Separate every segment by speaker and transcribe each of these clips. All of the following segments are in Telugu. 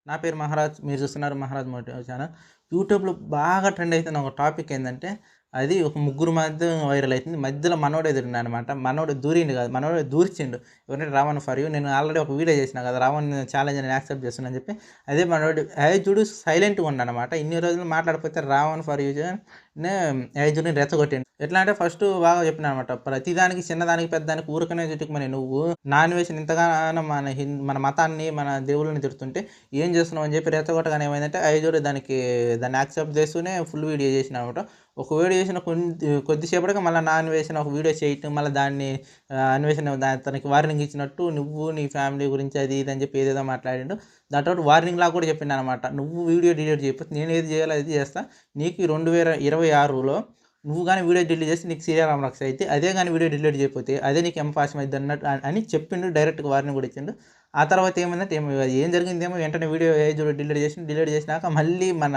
Speaker 1: నా పేరు మహారాజ్. మీరు చూస్తున్నారు మహారాజ్ మోటివ్ ఛానల్. యూట్యూబ్‌లో బాగా ట్రెండ్ అయితున్న ఒక టాపిక్ ఏందంటే, అది ఒక ముగ్గురు మధ్య వైరల్ అయితుంది. మధ్యలో మనోడు ఎదురున్నాడనమాట. మనోడు దూరిండు కాదు. మనోడు దూర్చిండు. ఎవరంటే రావణ్ ఫర్ యూ. నేను ఆల్రెడీ ఒక వీడియో చేసినా కదా! రావణ్ ఛాలెంజ్ నేను యాక్సెప్ట్ చేస్తున్నా అని చెప్పి. అదే మనోడు చూడు సైలెంట్‌గా ఉన్నాడనమాట. ఇన్ని రోజులు మాట్లాడకపోతే రావణ్ ఫర్ యూ నే చూడు రెచ్చగొట్టిండు. ఎట్లా అంటే ఫస్ట్ బాగా చెప్పినాననమాట. ప్రతిదానికి చిన్నదానికి పెద్దదానికి ఊరకనే చుట్టుకుమని నువ్వు నాన్ వెజ్‌ని ఇంతగానో మన మతాన్ని, మన దేవుళ్ళని తిడుతుంటే ఏం చేస్తున్నావు అని చెప్పి రెచ్చగొట్టగానే ఏమైందంటే చూడు దాన్ని యాక్సెప్ట్ చేస్తూనే ఫుల్ వీడియో చేసినాననమాట. ఒక వీడియో చేసిన కొద్దిసేపటికి మళ్ళీ నాన్ వేసిన ఒక వీడియో చేయటం, మళ్ళీ దాన్ని అన్వేషణ తనకి వార్నింగ్ ఇచ్చినట్టు నువ్వు నీ ఫ్యామిలీ గురించి అది ఇది అని చెప్పి ఏదేదో మాట్లాడిండు. దాంతో వార్నింగ్ లాగా కూడా చెప్పిండనమాట. నువ్వు వీడియో డిలీట్ చేయకపోతే నేను ఏది చేయాలో అది చేస్తా. నీకు 2026లో నువ్వు గాని వీడియో డిలీట్ చేస్తే నీకు శ్రీరామ రక్ష అయిద్ది. అదే గాని వీడియో డిలీట్ చేయకపోతే అదే నీకు యమపాశం అయిద్ది అన్నట్టు అని చెప్పిండు. డైరెక్ట్‌గా వార్నింగ్ కూడా ఇచ్చిండు. ఆ తర్వాత ఏమైందంటే ఏం జరిగిందేమో వెంటనే వీడియో డిలీట్ చేసిండు. డిలీట్ చేసినాక మళ్ళీ మన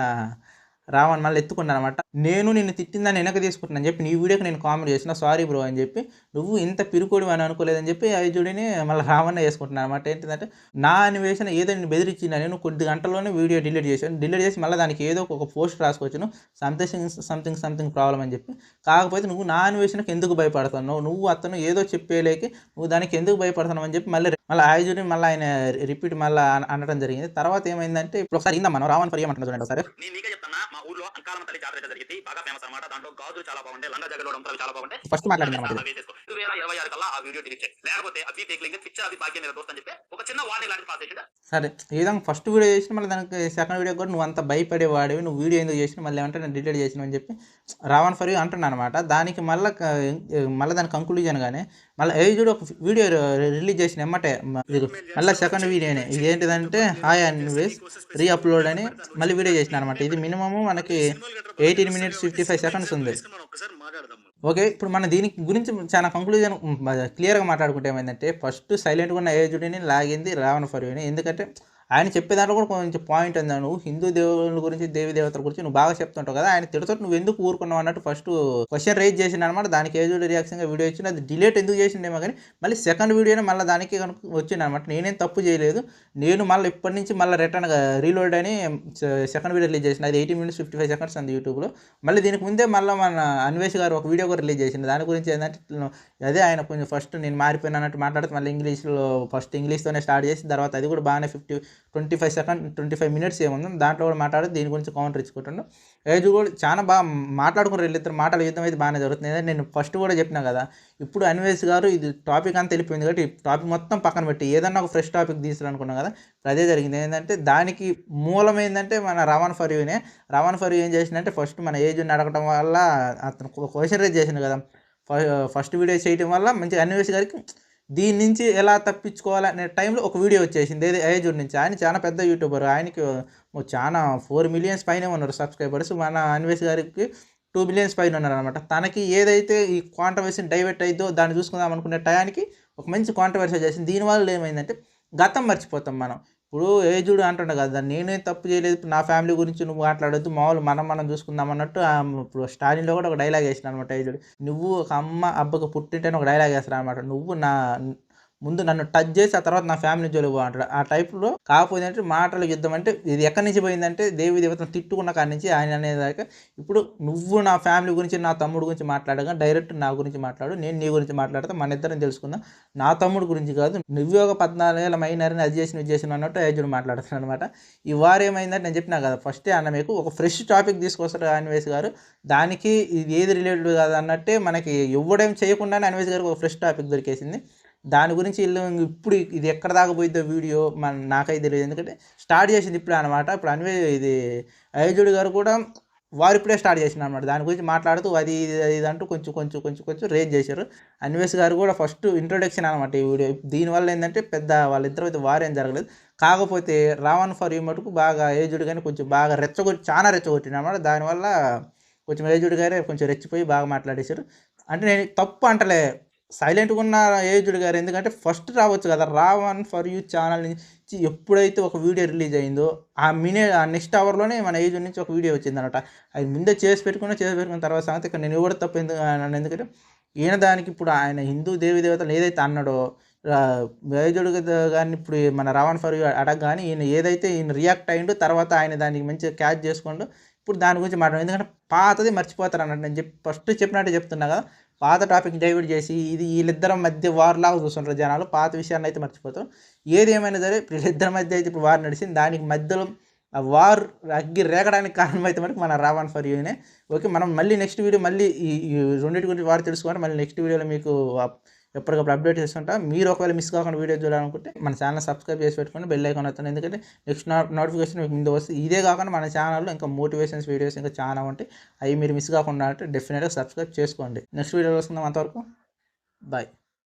Speaker 1: రావణ్ మళ్ళీ ఎత్తుకున్నాననమాట. నేను నిన్ను తిట్టిందని వెనక్కి తీసుకుంటున్నాను చెప్పి నీ వీడియోకి నేను కామెంట్ చేసిన సారీ బ్రో అని చెప్పి, నువ్వు ఇంత పిరికోడివి అని అనుకోలేదని చెప్పి ఐజుడిని మళ్ళీ రావణ్ణే చేసుకుంటున్నాను అనమాట. ఏంటిదంటే నా అన్వేషణ ఏదో నేను బెదిరించిందని నేను కొద్ది గంటల్లోనే వీడియో డిలీట్ చేశాను. డిలీట్ చేసి మళ్ళీ దానికి ఏదో ఒక పోస్ట్ రాసుకొచ్చాను. సంథింగ్ ప్రాబ్లమ్ అని చెప్పి. కాకపోతే నువ్వు నా అన్వేషణకు ఎందుకు భయపడుతున్నావు? నువ్వు అతను ఏదో చెప్పేలేకి నువ్వు దానికి ఎందుకు భయపడుతున్నావు అని చెప్పి మళ్ళీ ఐజుడిని మళ్ళీ ఆయన రిపీట్ మళ్ళీ అనడం జరిగింది. తర్వాత ఏమైందంటే ఇప్పుడు ఒకసారి ఇందా మనం రావణ్ ఫర్ ఏమంటున్నా చూడండి ఒకసారి. మా ఊర్లో అంకాలమ్మ తల్లి జాతర జరిగింది. బాగా ఫేమస్ అన్నమాట. దాంట్లో గాజులు చాలా బాగుంటాయి. లంగా జగలు చాలా బాగుంటాయి. ఫస్ట్ మాట్లాడిందన్నమాట. 2026 కల్లా ఆ వీడియో డిలీట్ చేయి. లేకపోతే అవి ఫేక్ పిక్చర్ అది భాగ్యం మీద దోస్త్ అని చెప్పి ఒక చిన్న వార్నింగ్ లాంటి పాస్ చేసిండు. సరే ఈ విధంగా ఫస్ట్ వీడియో చేసిన మళ్ళీ దానికి సెకండ్ వీడియో కూడా నువ్వు అంత భయపడేవాడివి. నువ్వు వీడియో ఎందుకు చేసిన మళ్ళీ ఏమంటే నేను డిలీట్ చేసిన అని చెప్పి రావణ్ ఫర్ యూ అంటున్నా అనమాట. దానికి మళ్ళీ దాని కంక్లూజన్ గానే మళ్ళీ చూడు ఒక వీడియో రిలీజ్ చేసిన ఎమ్మటే మళ్ళీ సెకండ్ వీడియోనే ఇదేంటిదంటే హాయ్ అన్వేస్ రీ అప్లోడ్ అని మళ్ళీ వీడియో చేసిన అనమాట. ఇది మినిమము మనకి 18 minutes 55 seconds ఉంది. ఓకే. ఇప్పుడు మనం దీని గురించి చాలా కంక్లూజన్ క్లియర్‌గా మాట్లాడుకుంటే ఏమైందంటే ఫస్ట్ సైలెంట్‌గా ఉన్న ఏజుడిని లాగింది రావణ్ ఫర్ యూని. ఎందుకంటే ఆయన చెప్పే దాంట్లో కూడా కొంచెం పాయింట్ ఉంది. నువ్వు హిందూ దేవుళ్ళ గురించి, దేవి దేవతల గురించి నువ్వు బాగా చెప్తుంటావు కదా! ఆయన తిడుతుంటే నువ్వు ఎందుకు ఊరుకున్నావు అన్నట్టు ఫస్ట్ క్వెషన్ రైజ్ చేసిండనమాట. దానికి ఏజుడి రియాక్షన్‌గా వీడియో ఇచ్చిండు. అది డిలీట్ ఎందుకు చేసిండేమో కానీ మళ్ళీ సెకండ్ వీడియోనే మళ్ళీ దానికి వచ్చిందనమాట. నేనేం తప్పు చేయలేదు. నేను మళ్ళీ ఇప్పటి నుంచి మళ్ళీ రిటర్న్‌గా రీలోడ్ అని సెకండ్ వీడియో రిలీజ్ చేసిన. అది 18 minutes 55 seconds ఉంది యూట్యూబ్‌లో. మళ్ళీ దీనికి ముందే మళ్ళీ మన అన్వేష్ గారు ఒక వీడియో కూడా రిలీజ్ చేసిండు. దాని గురించి ఏందంటే అదే ఆయన కొంచెం ఫస్ట్ నేను మారిపోయాను అన్నట్టు మాట్లాడుతూ మళ్ళీ ఫస్ట్ ఇంగ్లీష్‌తోనే స్టార్ట్ చేసి తర్వాత అది కూడా బాగానే 25 minutes ఏముంది దాంట్లో కూడా మాట్లాడి దీని గురించి కౌంటర్ ఇచ్చుకుంటుండు. ఏజ్ కూడా చాలా బాగా మాట్లాడుకుని వీళ్ళిద్దరు మాటల యుద్ధం అయితే బాగానే జరుగుతుంది. నేను ఫస్ట్ కూడా చెప్పినా కదా, ఇప్పుడు అన్వేష్ గారు ఇది టాపిక్ అంతా వెళ్ళిపోయింది కాబట్టి టాపిక్ మొత్తం పక్కన పెట్టి ఏదన్నా ఒక ఫ్రెష్ టాపిక్ తీసుకురానుకున్నాం కదా, అదే జరిగింది. ఏంటంటే దానికి మూలం ఏంటంటే మన రావణ్ ఫర్ యూనే. రావణ్ ఫర్ యూ ఏం చేసిందంటే ఫస్ట్ మన ఏజ్ని అడగటం వల్ల అతను క్వశ్చన్ రైజ్ చేసిండు కదా, ఫస్ట్ వీడియో చేయడం వల్ల మంచిగా అన్వేష్ గారికి దీని నుంచి ఎలా తప్పించుకోవాలనే టైంలో ఒక వీడియో వచ్చేసింది. ఏది ఏజుడ్ నుంచి. ఆయన చాలా పెద్ద యూట్యూబర్. ఆయనకి చాలా 4 million పైనే ఉన్నారు సబ్స్క్రైబర్స్. మన అన్వేష్ గారికి 2 million పైన ఉన్నారనమాట. తనకి ఏదైతే ఈ కాంట్రవర్సీని డైవర్ట్ అయిద్దో దాన్ని చూసుకుందాం అనుకునే టయానికి ఒక మంచి కాంట్రవర్సీ చేసింది. దీనివల్ల ఏమైందంటే గతం మర్చిపోతాం మనం. ఇప్పుడు ఏజుడు అంటుండే కదా, నేనే తప్పు చేయలేదు, నా ఫ్యామిలీ గురించి నువ్వు మాట్లాడొద్దు, మామూలు మనం చూసుకుందాం అన్నట్టు ఇప్పుడు స్టార్టింగ్లో కూడా ఒక డైలాగ్ వేసిన అనమాట ఏజుడు. నువ్వు ఒక అమ్మ అబ్బకు పుట్టింటేనే ఒక డైలాగ్ వేస్తాను అనమాట. నువ్వు ముందు నన్ను టచ్ చేసి ఆ తర్వాత నా ఫ్యామిలీ జోలికి పో అంటాడు. ఆ టైప్లో కాకపోతే అంటే మాటల యుద్ధం అంటే ఇది ఎక్కడి నుంచి పోయిందంటే దేవి దేవతను తిట్టుకున్న కాడి నుంచి ఆయన అనేదాకా ఇప్పుడు నువ్వు నా ఫ్యామిలీ గురించి, నా తమ్ముడు గురించి మాట్లాడగా డైరెక్ట్ నా గురించి మాట్లాడు, నేను నీ గురించి మాట్లాడితే మన ఇద్దరం తెలుసుకుందాం. నా తమ్ముడు గురించి కాదు, నువ్వే ఒక 14 ఏళ్ళ మైనర్ని అది చేసిన ఇది చేసిన అన్నట్టు ఏజుడు మాట్లాడుతున్నాడు అనమాట. ఈ వారు ఏమైందంటే నేను చెప్పినా కదా ఫస్టే అన్న మీకు ఒక ఫ్రెష్ టాపిక్ తీసుకొస్తాడు అన్వేష్ గారు. దానికి ఇది ఏది రిలేటెడ్ కాదు అన్నట్టే మనకి ఇవ్వడం చేయకుండానే అన్వేష్ గారికి ఒక ఫ్రెష్ టాపిక్ దొరికేసింది. దాని గురించి వీళ్ళు ఇప్పుడు ఇది ఎక్కడ దాకా పోయిద్దో వీడియో నాకైతే తెలియదు. ఎందుకంటే స్టార్ట్ చేసింది ఇప్పుడే అనమాట. ఇప్పుడు ఇది అయోధ్యుడు గారు కూడా వారు ఇప్పుడే స్టార్ట్ చేసింది అనమాట. దాని గురించి మాట్లాడుతూ అది ఇది అంటూ కొంచెం రేజ్ చేశారు. అన్వేష్ గారు కూడా ఫస్ట్ ఇంట్రొడక్షన్ అనమాట ఈ వీడియో. దీనివల్ల ఏంటంటే పెద్ద వాళ్ళిద్దరు అయితే వారేం జరగలేదు. కాకపోతే రావణ్ ఫర్ యూ మటుకు బాగా ఏజుడు కానీ కొంచెం బాగా చాలా రెచ్చగొట్టింది అనమాట. దానివల్ల కొంచెం ఏజుడు గారే కొంచెం రెచ్చిపోయి బాగా మాట్లాడేశారు. అంటే నేను తప్పు అంటలే, సైలెంట్‌గా ఉన్న ఏజ్డ్ గారు. ఎందుకంటే ఫస్ట్ రావచ్చు కదా, రావణ్ ఫర్ యూ ఛానల్ నుంచి ఎప్పుడైతే ఒక వీడియో రిలీజ్ అయిందో ఆ నెక్స్ట్ అవర్‌లోనే మన ఏజ్డ్ నుంచి ఒక వీడియో వచ్చిందనమాట. అది ముందే చేసి పెట్టుకున్న తర్వాత సంగతి ఇక్కడ నేను ఎవరు తప్పు ఎందుకంటే ఈయన దానికి ఇప్పుడు ఆయన హిందూ దేవి దేవతలు ఏదైతే అన్నాడో బయజుడు కానీ ఇప్పుడు మన రావణ్ ఫర్ అడగగానే ఈయన ఏదైతే ఈయన రియాక్ట్ అయ్యిండో తర్వాత ఆయన దానికి మంచిగా క్యాచ్ చేసుకోండు. ఇప్పుడు దాని గురించి మాట్లాడు, ఎందుకంటే పాతది మర్చిపోతారు అన్నట్టు. నేను ఫస్ట్ చెప్పినట్టు చెప్తున్నా కదా, పాత టాపిక్ డైవర్ట్ చేసి ఇది వీళ్ళిద్దరం మధ్య వార్ లాగా చూస్తుంటారు జనాలు, పాత విషయాన్ని అయితే మర్చిపోతాం. ఏది ఏమైనా సరే ఇప్పుడు వీళ్ళిద్దరి మధ్య అయితే ఇప్పుడు వార్ నడిచింది, దానికి మధ్యలో ఆ వార్ అగ్గి రేగడానికి కారణమైతే మనకి మన రావణ్ ఫర్ యూనే. ఓకే, మనం మళ్ళీ నెక్స్ట్ వీడియో మళ్ళీ ఈ రెండింటి గురించి వారు తెలుసుకోవాలి. మళ్ళీ నెక్స్ట్ వీడియోలో మీకు ఎప్పటికప్పుడు అప్డేట్ చేస్తుంటా. మీరు ఒకవేళ మిస్ కాకుండా వీడియో చూడాలనుకుంటే మన ఛానల్ సబ్స్క్రైబ్ చేసి పెట్టుకొని బెల్ ఐకాన్ వస్తుంది, ఎందుకంటే నెక్స్ట్ నోటిఫికేషన్ మీకు ముందు వస్తుంది. ఇదే కాకుండా మన ఛానల్లో ఇంకా మోటివేషన్స్ వీడియోస్ ఇంకా చాలా ఉంటాయి, అవి మీరు మిస్ కాకుండా అంటే డెఫినెట్గా సబ్స్క్రైబ్ చేసుకోండి. నెక్స్ట్ వీడియోలో వస్తుందాం, అంతవరకు బాయ్.